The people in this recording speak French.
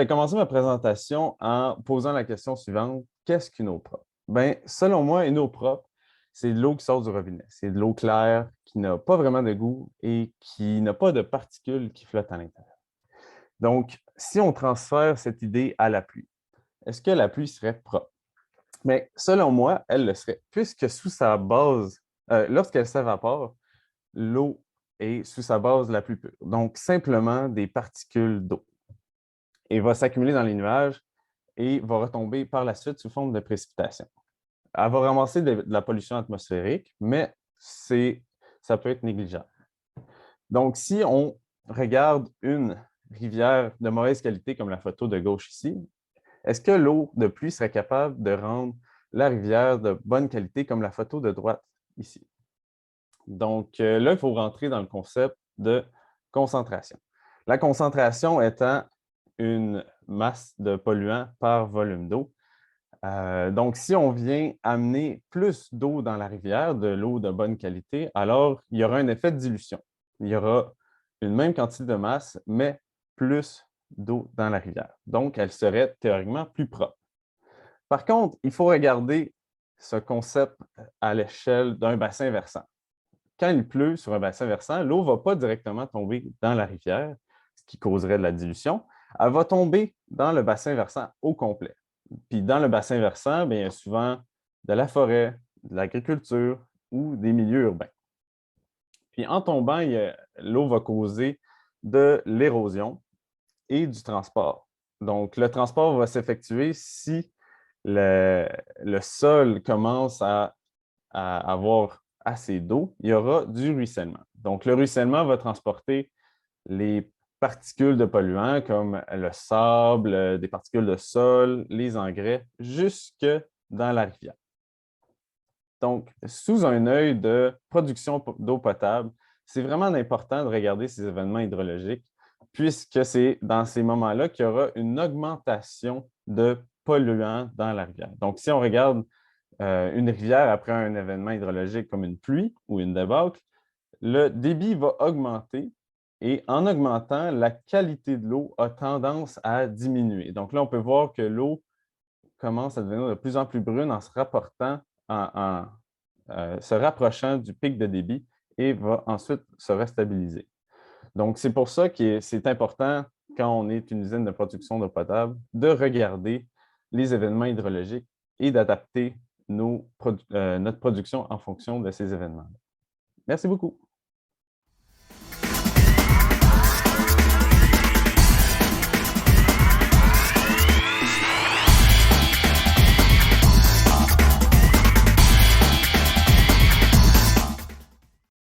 vais commencer ma présentation en posant la question suivante. Qu'est-ce qu'une eau propre? Bien, selon moi, une eau propre, c'est de l'eau qui sort du robinet. C'est de l'eau claire qui n'a pas vraiment de goût et qui n'a pas de particules qui flottent à l'intérieur. Donc, si on transfère cette idée à la pluie, est-ce que la pluie serait propre? Mais selon moi, elle le serait, puisque sous sa base, lorsqu'elle s'évapore, l'eau est sous sa base la plus pure. Donc, simplement des particules d'eau. Et va s'accumuler dans les nuages et va retomber par la suite sous forme de précipitation. Elle va ramasser de la pollution atmosphérique, mais ça peut être négligeable. Donc, si on regarde une rivière de mauvaise qualité, comme la photo de gauche ici, est-ce que l'eau de pluie serait capable de rendre la rivière de bonne qualité, comme la photo de droite ici? Donc, là, il faut rentrer dans le concept de concentration. La concentration étant une masse de polluants par volume d'eau. Donc, si on vient amener plus d'eau dans la rivière, de l'eau de bonne qualité, alors il y aura un effet de dilution. Il y aura une même quantité de masse, mais plus d'eau dans la rivière. Donc, elle serait théoriquement plus propre. Par contre, il faut regarder ce concept à l'échelle d'un bassin versant. Quand il pleut sur un bassin versant, l'eau ne va pas directement tomber dans la rivière, ce qui causerait de la dilution. Elle va tomber dans le bassin versant au complet. Puis dans le bassin versant, bien, il y a souvent de la forêt, de l'agriculture ou des milieux urbains. Puis en tombant, l'eau va causer de l'érosion et du transport. Donc, le transport va s'effectuer si le sol commence à avoir assez d'eau, il y aura du ruissellement. Donc, le ruissellement va transporter les particules de polluants comme le sable, des particules de sol, les engrais, jusque dans la rivière. Donc, sous un œil de production d'eau potable, c'est vraiment important de regarder ces événements hydrologiques, puisque c'est dans ces moments-là qu'il y aura une augmentation de polluants dans la rivière. Donc, si on regarde une rivière après un événement hydrologique comme une pluie ou une débâcle, le débit va augmenter et en augmentant, la qualité de l'eau a tendance à diminuer. Donc là, on peut voir que l'eau commence à devenir de plus en plus brune en se se rapprochant du pic de débit et va ensuite se restabiliser. Donc, c'est pour ça que c'est important, quand on est une usine de production d'eau potable, de regarder les événements hydrologiques et d'adapter notre production en fonction de ces événements. Merci beaucoup.